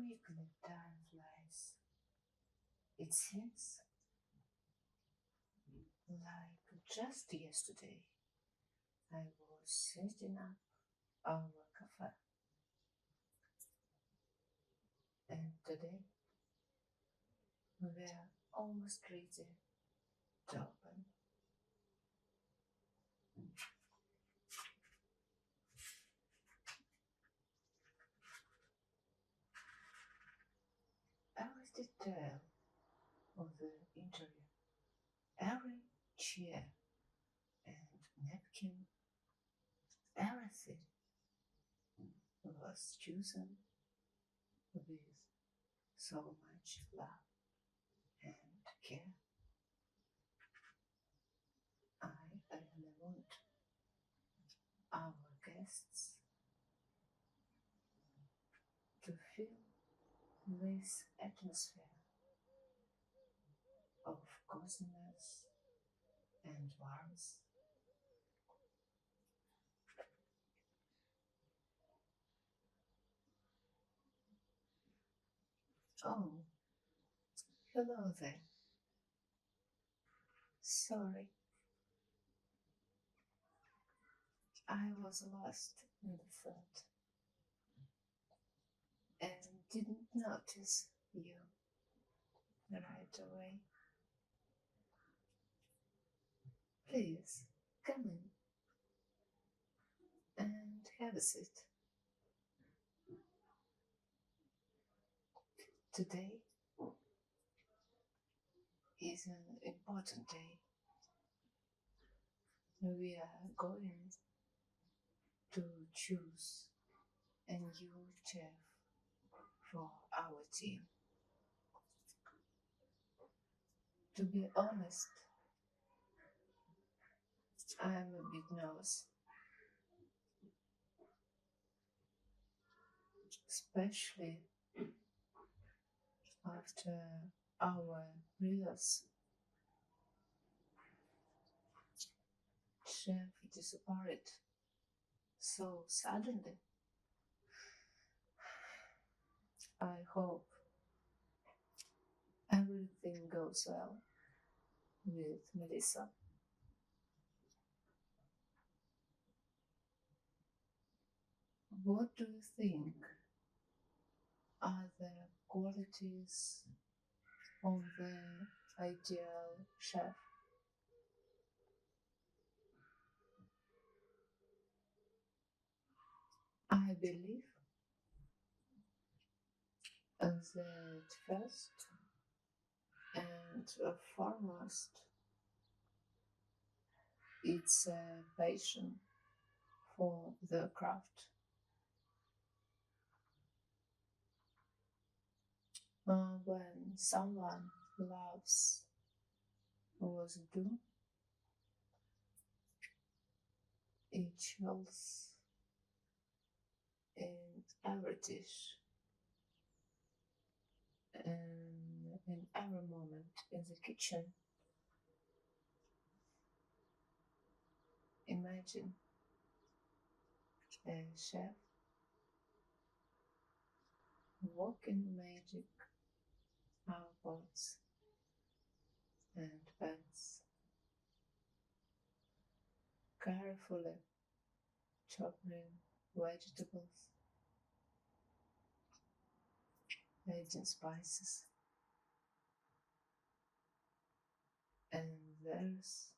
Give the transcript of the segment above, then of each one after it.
quickly time flies. It seems like just yesterday I was setting up our cafe, and today we're almost ready to open. Every detail of the interior, every chair and napkin, everything was chosen with so much love and care. I really want our guests to feel this atmosphere of coziness and warmth. Oh, hello there. Sorry, I was lost in the thought and didn't notice you right away. Please come in and have a seat. Today is an important day. We are going to choose a new chef for our team. To be honest, I'm a bit nervous, especially after our previous chef disappeared so suddenly. I hope everything goes well with Melissa. What do you think are the qualities of the ideal chef? I believe that first and foremost, it's a passion for the craft. When someone loves what they do, it shows in every dish and in every moment in the kitchen. Imagine a chef walking magic pots and pans, carefully chopping vegetables, adding spices, and there's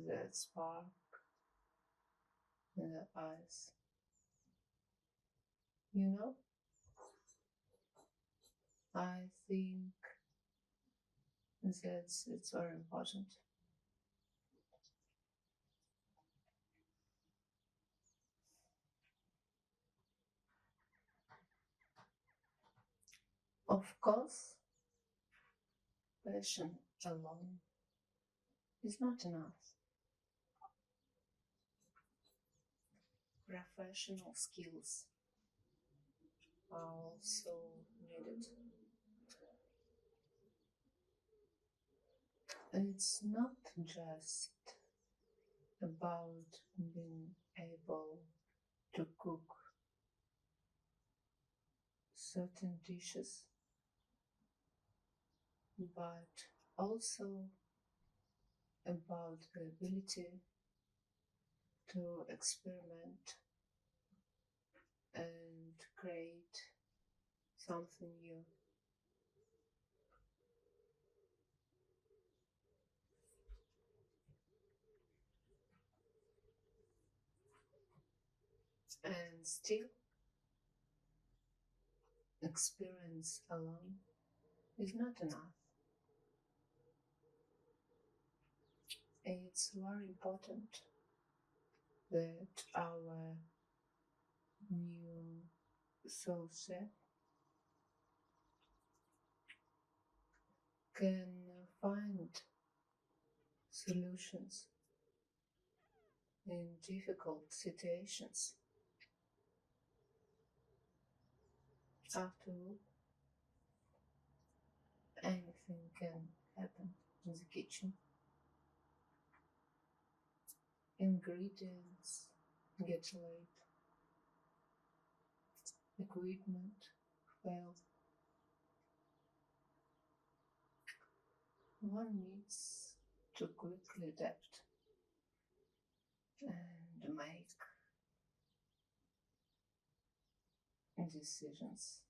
that spark in the eyes. You know, I think it's very important. Of course, passion alone is not enough. Professional skills are also needed. It's not just about being able to cook, certain dishes, but also about the ability to experiment and create something new. And still, experience alone is not enough. It's very important that our new sous chef can find solutions in difficult situations. After all, anything can happen in the kitchen. Ingredients get late, equipment fail. One needs to quickly adapt and make decisions.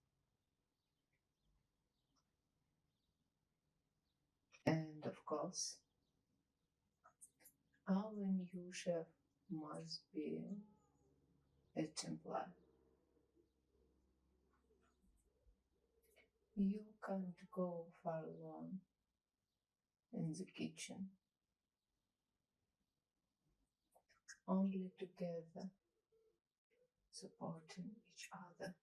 And of course, our new chef must be exemplar. You can't go far alone in the kitchen, only together, supporting each other,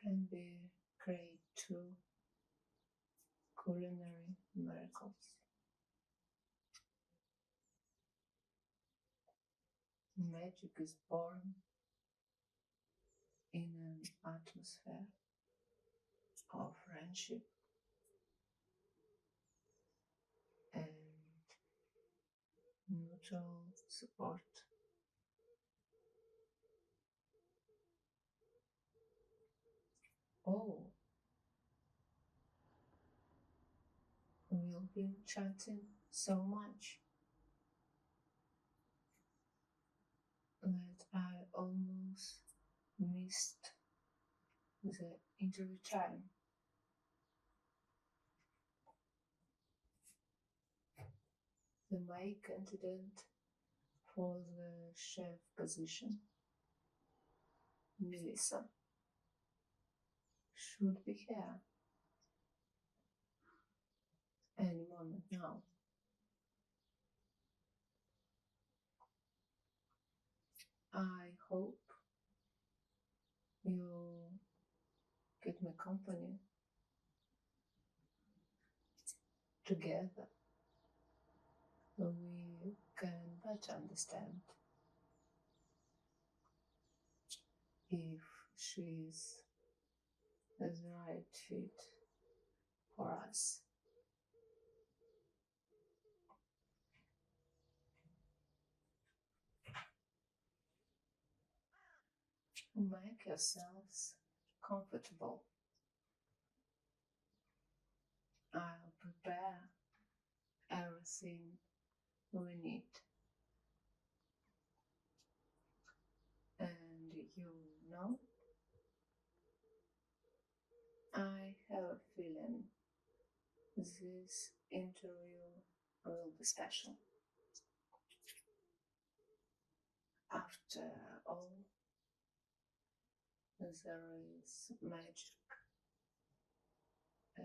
can be great true culinary miracles. Magic is born in an atmosphere of friendship and mutual support. Oh, we've been chatting so much that I almost missed the interview time. The main candidate for the chef position, Melissa, should be here any moment now. I hope you keep me company together. We can better understand if she's the right fit for us. Make yourselves comfortable. I'll prepare everything we need. And you know, I have a feeling this interview will be special. After all, there is magic at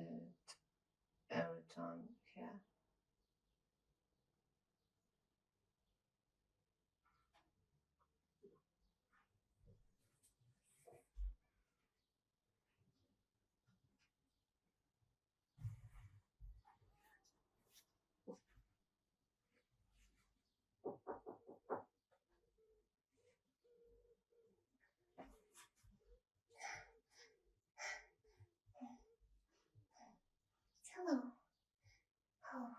every time here. Hello. Oh,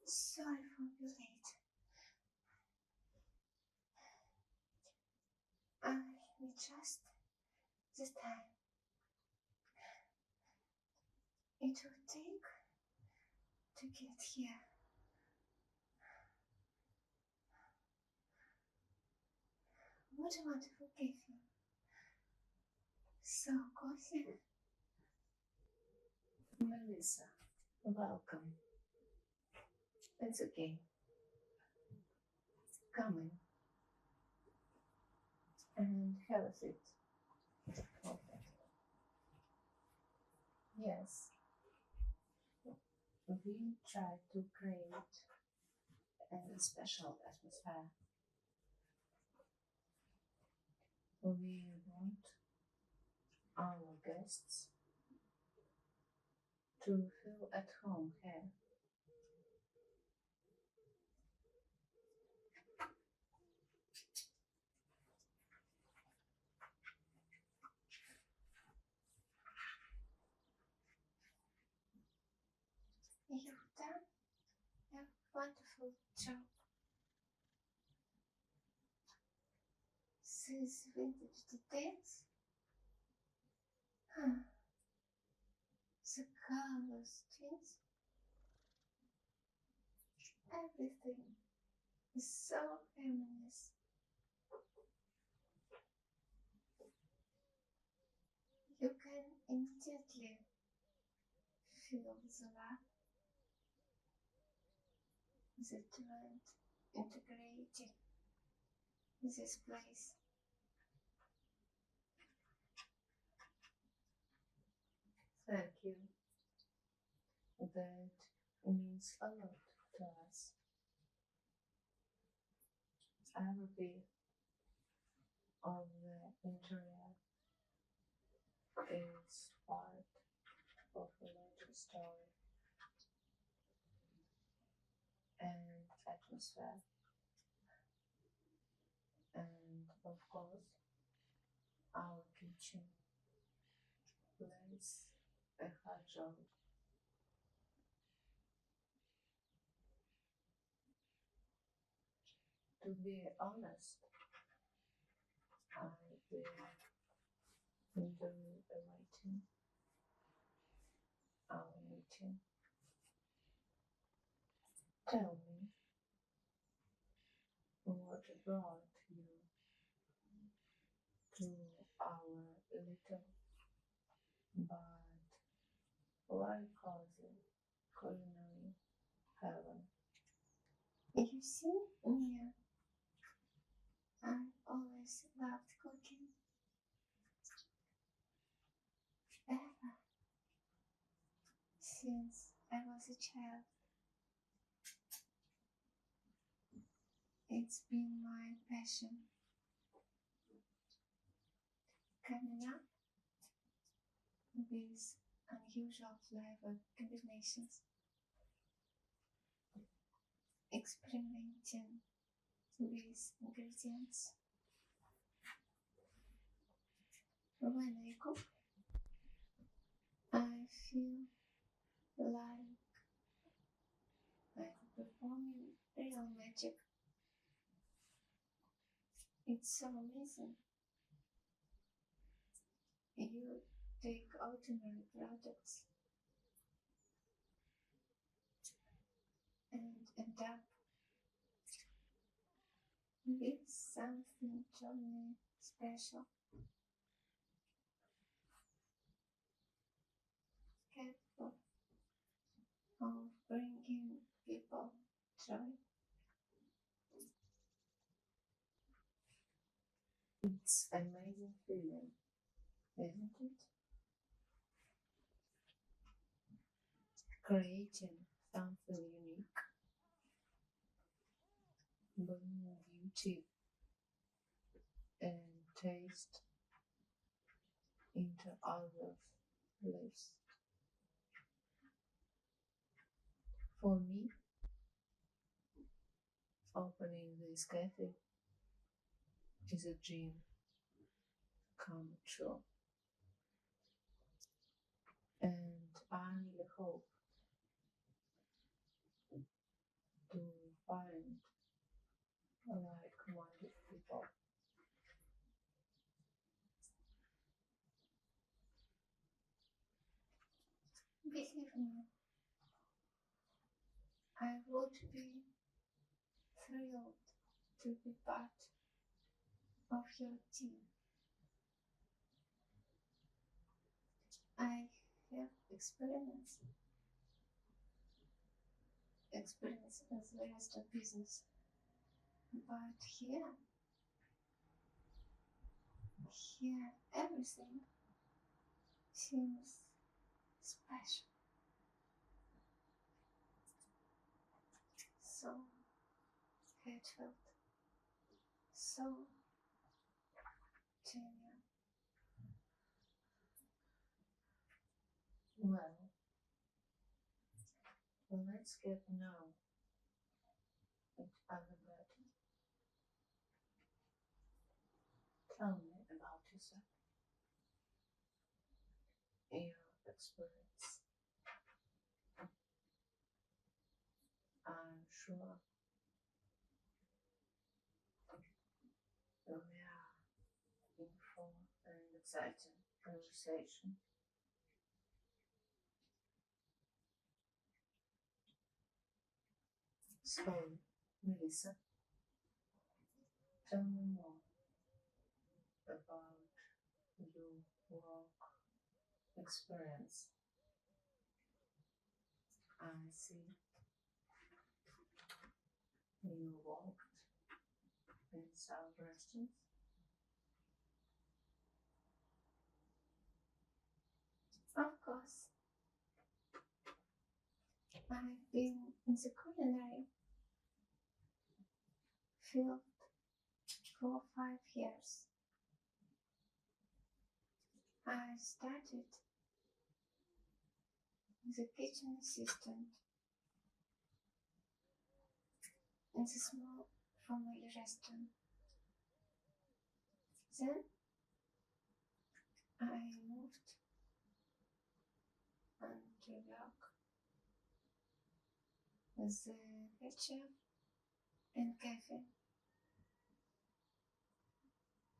sorry for being late. I need just the time it will take to get here. What a wonderful cafe. So cozy. Melissa, welcome. It's okay. Come in and have a seat. Okay. Yes, we try to create a special atmosphere. We want our guests to feel at home here. You've done a wonderful job. These vintage details, huh, the colors, twins, everything is so feminist. You can immediately feel the love, the trend integrating this place. Thank you. That means a lot to us. Every bit of the interior is part of a larger story and atmosphere. And of course, our kitchen plays a hard role. To be honest, I will do the writing, our meeting. Tell me what brought you to our little but very cozy culinary heaven. You see, Mia, I always loved cooking. Ever since I was a child, it's been my passion. Coming up with unusual flavor combinations, experimenting with ingredients. When I cook, I feel like I'm performing real magic. It's so amazing. You take ordinary products and end up with something truly special. Capable of bringing people joy. It's amazing feeling, isn't it? Creating something unique, bringing beauty and taste into others' lives. For me, opening this cafe is a dream come true. And I really hope to find like-minded people Believe me, I would be thrilled to be part of your team. I have experience as the rest of business, but here everything seems special, so heartfelt, so genuine. Well, let's get to know each other better. Tell me about yourself, your experience. I'm sure we are in for an exciting conversation. So, Melissa, tell me more about your work experience. I see you worked in some restaurants. Of course, I've been in the culinary field for 5 years. I started as a kitchen assistant in a small family restaurant. Then I moved on to work as a head chef in cafe.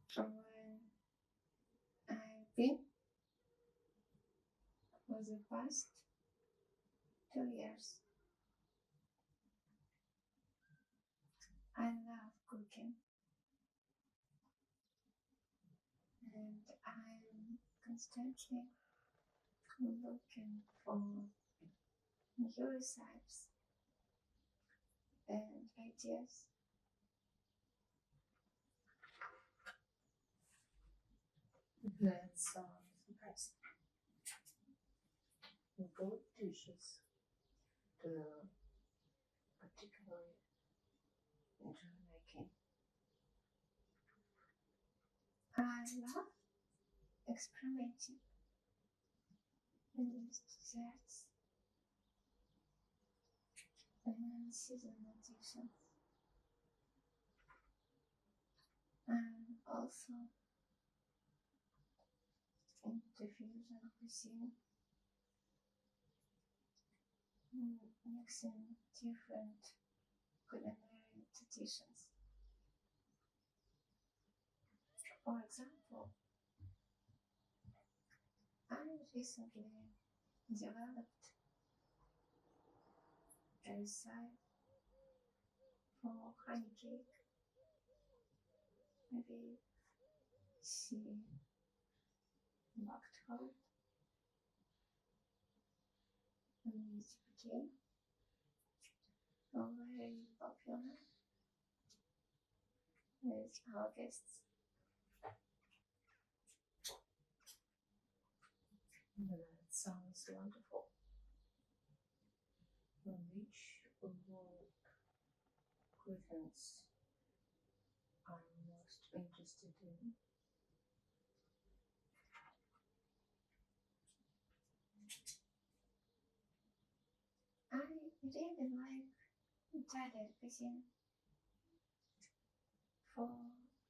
From when I've been for the past 2 years. I love cooking and I'm constantly looking for new recipes and ideas. That sounds impressive. What dishes do you particularly enjoy making? I love experimenting with desserts and seasonal dishes. I'm also into fusion cuisine, mixing different culinary traditions. For example, I recently developed a recipe for honey cake. Maybe she baked hot and it became very popular with our guests. That sounds wonderful. Which world cuisines are you most interested in? I really like Italian cuisine for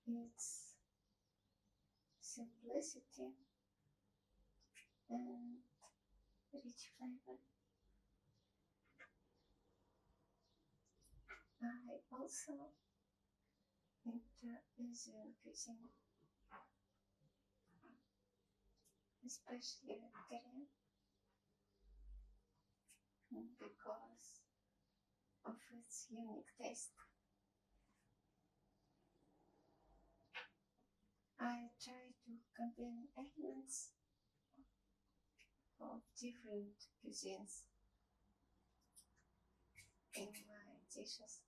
its simplicity and rich flavor. I also into Asian cuisine, especially Korean. because of its unique taste. I try to combine elements of different cuisines in my dishes.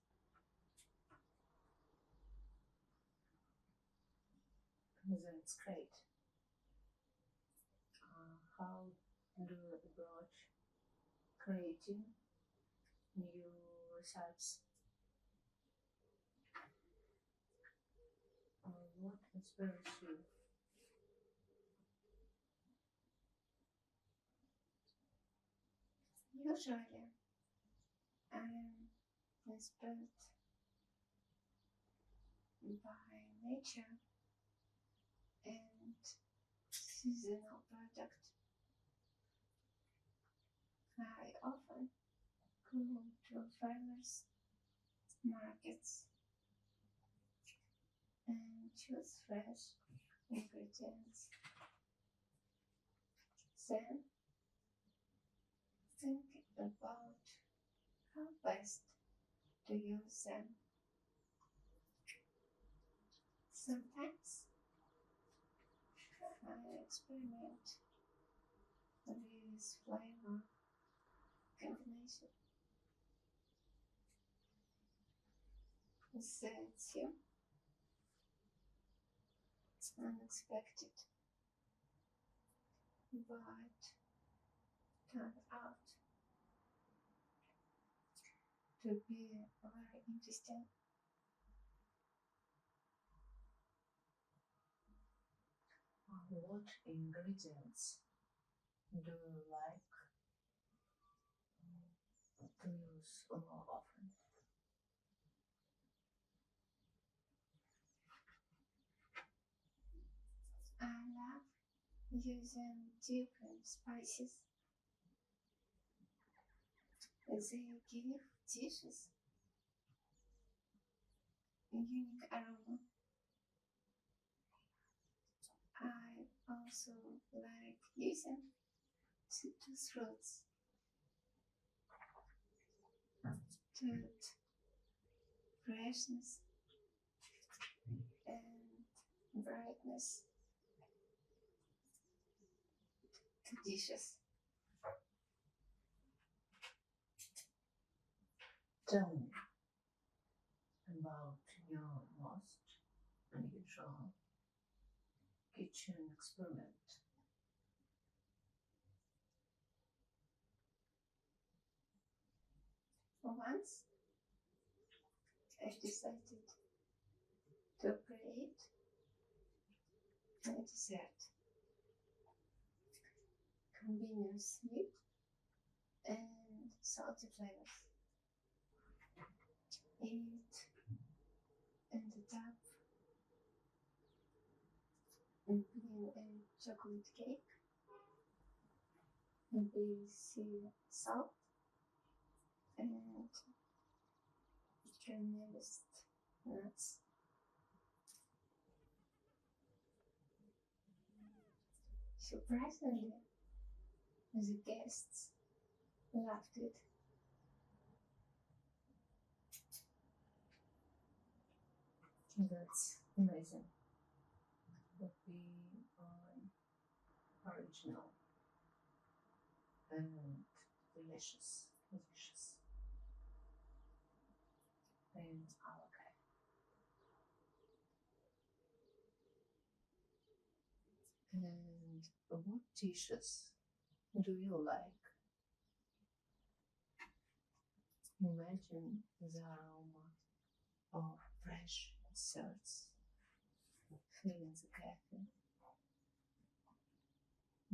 That's great. How do you approach creating new recipes? What inspires you? Usually, I'm inspired by nature and seasonal product. I often go to farmers markets and choose fresh ingredients. Then think about how best to use them. Sometimes I experiment with flavor combination. That's unexpected, but turned out to be very interesting. What ingredients do you like to use more often? I love using different spices. They give dishes a unique aroma. I also like using citrus fruits to add freshness and brightness to dishes. Tell me about your most unusual kitchen experiment. Once I decided to create a dessert combining sweet and salty flavors. It ended up being a chocolate cake with sea salt and caramelized nuts. Surprisingly, the guests loved it. That's amazing. Would be original and delicious dishes in our cafe. And what dishes do you like? Imagine the aroma of fresh desserts filling the cafe.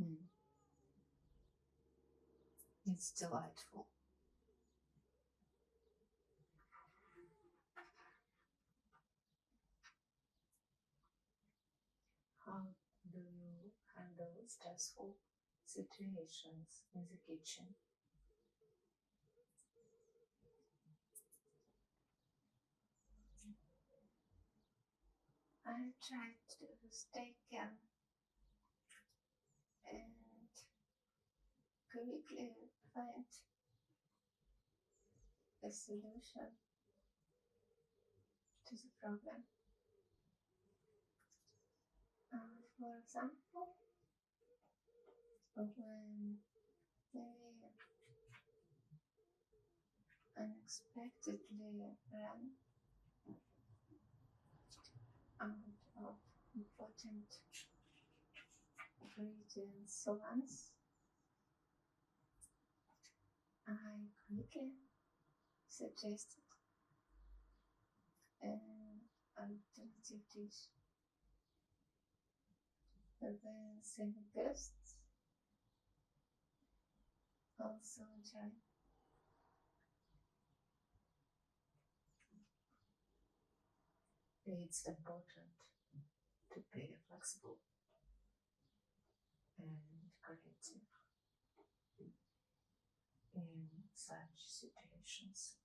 Mm, it's delightful. How do you handle stressful situations in the kitchen? I tried to stay calm and quickly find a solution to the problem. For example, when we unexpectedly run out of important ingredients once, I quickly suggested an alternative dish. The same guests also enjoy. It's important to be flexible and creative in such situations.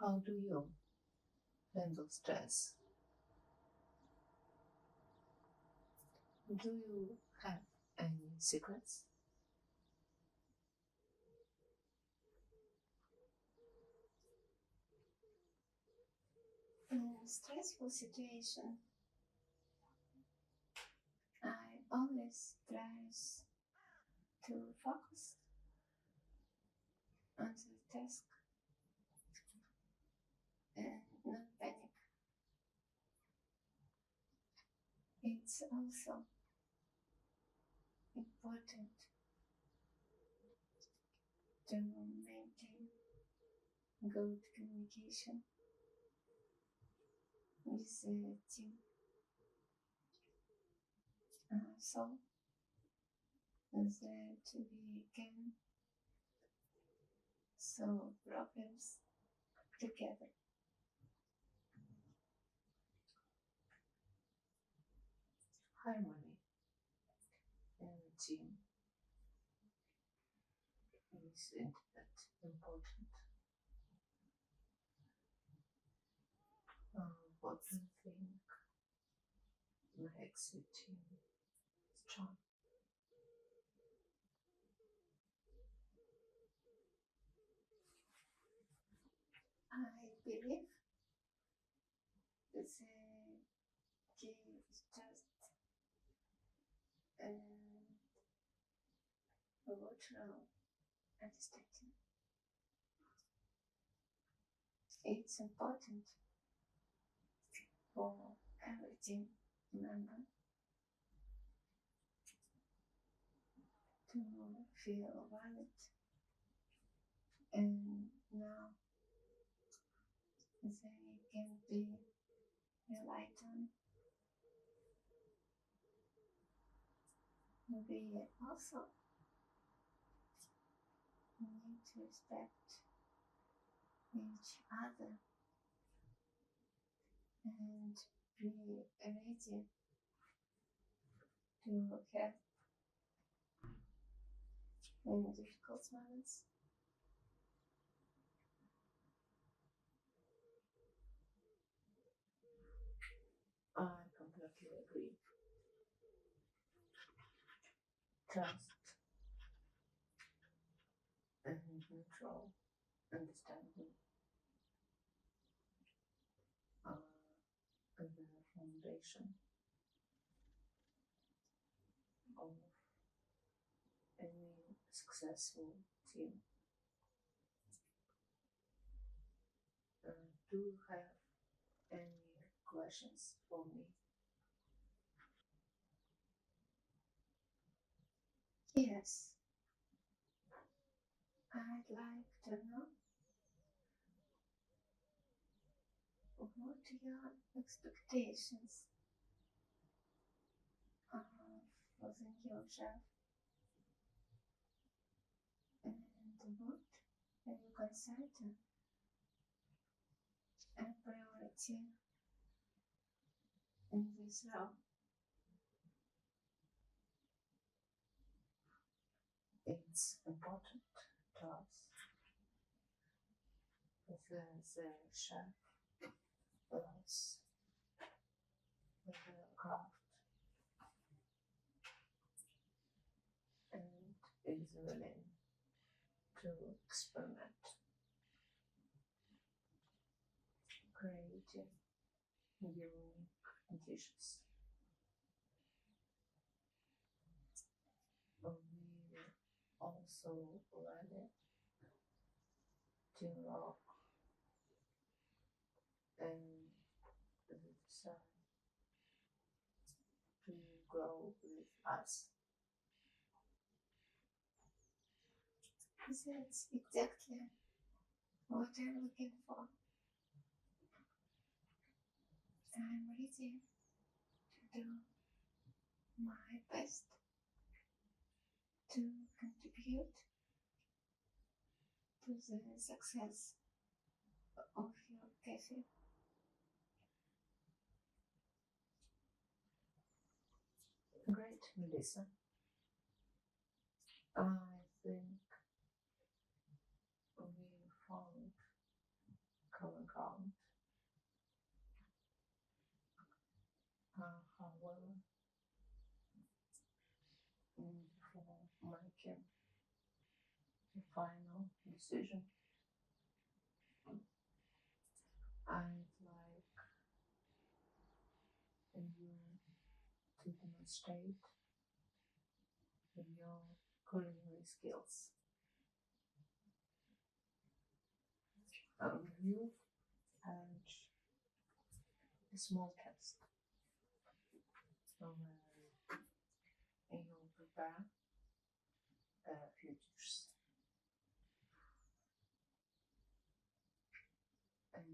How do you handle stress? Do you have any secrets? In a stressful situation, I always try to focus on the task and not panic. It's also important to maintain good communication with the team so that we can solve problems together. Harmony in the team isn't that important? What do you think makes a team strong? I believe the key is just mutual understanding. It's important for every team member to feel valid and now they can be relied on. We also need to respect each other and be ready to help in difficult moments. I completely agree. Trust and mutual understanding are the foundation of any successful team. Do you have any questions for me? Yes, I'd like to know what your expectations are for the new chef and what you consider a priority in this role. It's important to us that the chef loves the craft and is willing to experiment, creating unique dishes. We also ready to rock and decide to grow with us. That's exactly what I'm looking for. I'm ready to do my best to contribute to the success of your cafe. Great, Melissa. I think we found common ground. However, before making the final decision, I'd like you to demonstrate your culinary skills. You and a small test where you prepare a few dishes and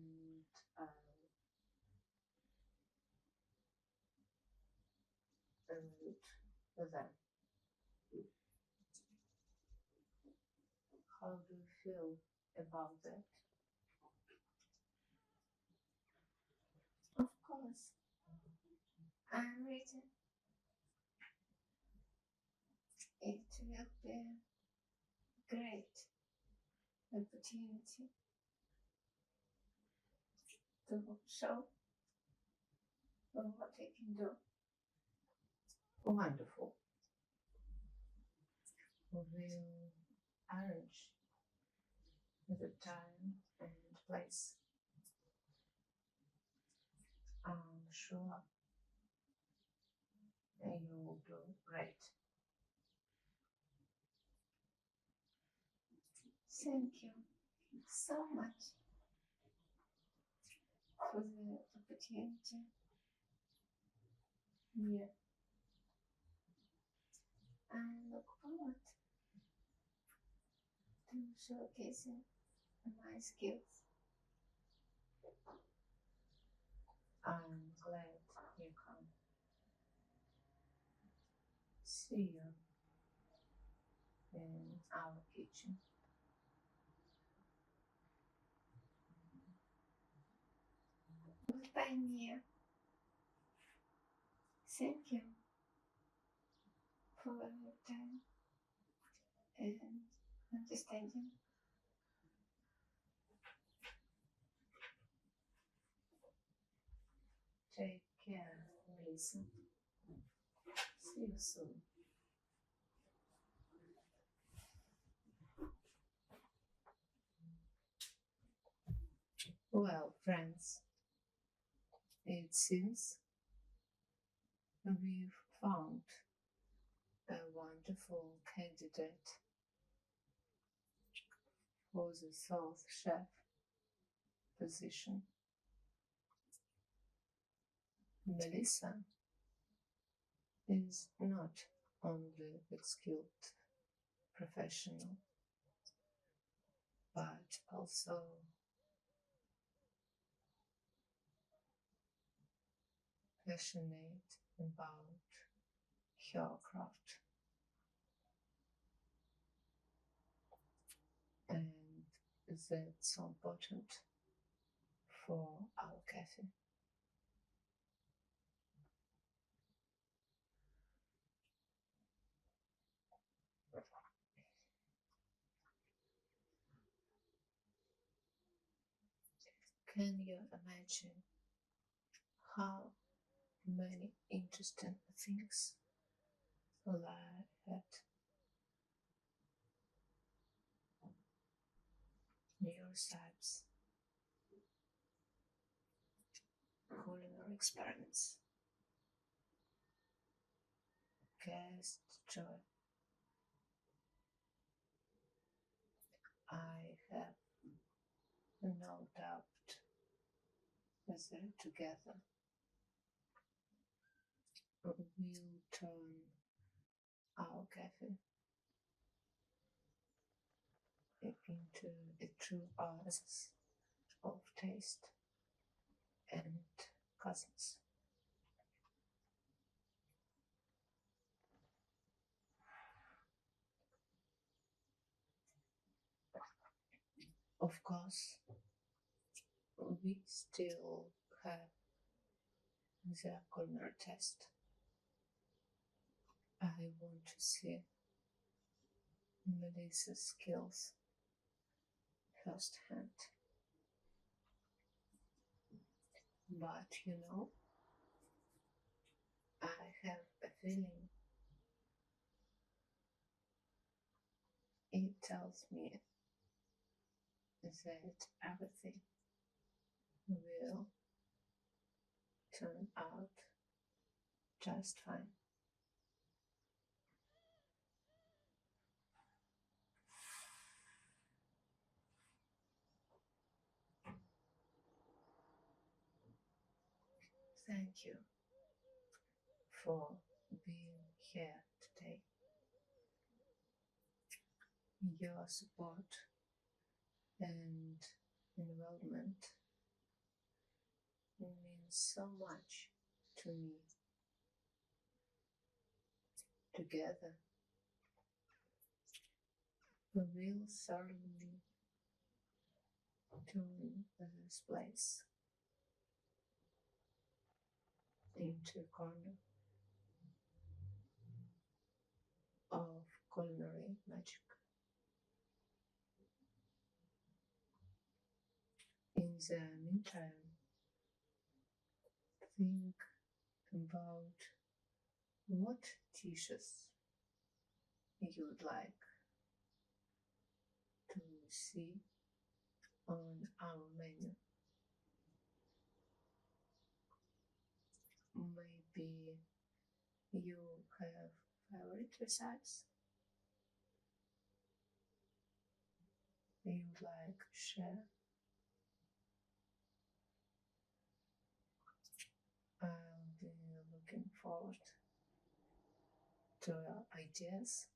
evaluate them. How do you feel about that? Of course, I'm ready. It will be a great opportunity to show what I can do. Wonderful. We'll arrange the time and place. I'm sure you will do great. Thank you so much for the opportunity. Yeah. I look forward to showcasing my skills. I'm glad you come. See you in our kitchen. Goodbye, Mia. Thank you for your time and understanding. Take care, Melissa. See you soon. Well, friends, it seems we've found a wonderful candidate for the sous chef position. Melissa is not only a skilled professional, but also passionate about her craft. And that's so important for our cafe. Can you imagine how many interesting things lie ahead? new recipes, culinary experiments, guest joy. I have no doubt that together will turn our cafe into a true oasis of taste and cousins. Of course, we still have the culinary test. I want to see Melissa's skills firsthand. But I have a feeling it tells me that everything will turn out just fine. Thank you for being here today. Your support and involvement means so much to me. Together, we will certainly turn this place into a corner of culinary magic. In the meantime, think about what dishes you would like to see on our menu. Maybe you have favorite recipes you'd like to share. I'll be looking forward to your ideas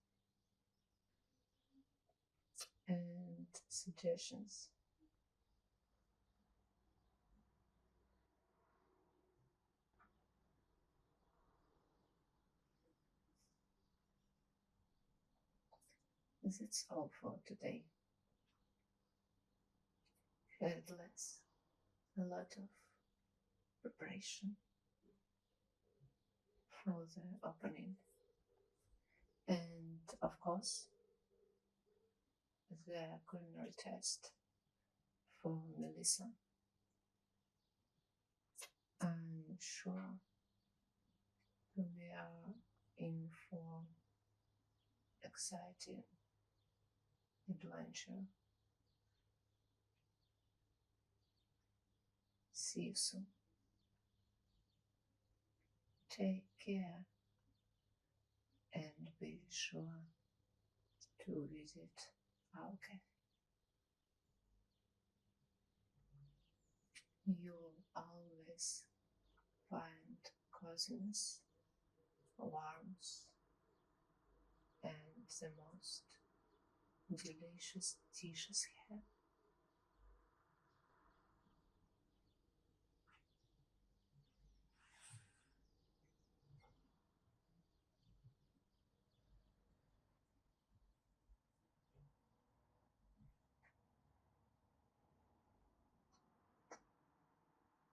and suggestions. That's all for today. Headless, a lot of preparation for the opening, and of course, the culinary test for Melissa. I'm sure we are in for exciting adventure. See you soon. Take care and be sure to visit our cafe. You'll always find coziness, warmth, and the most delicious dishes here.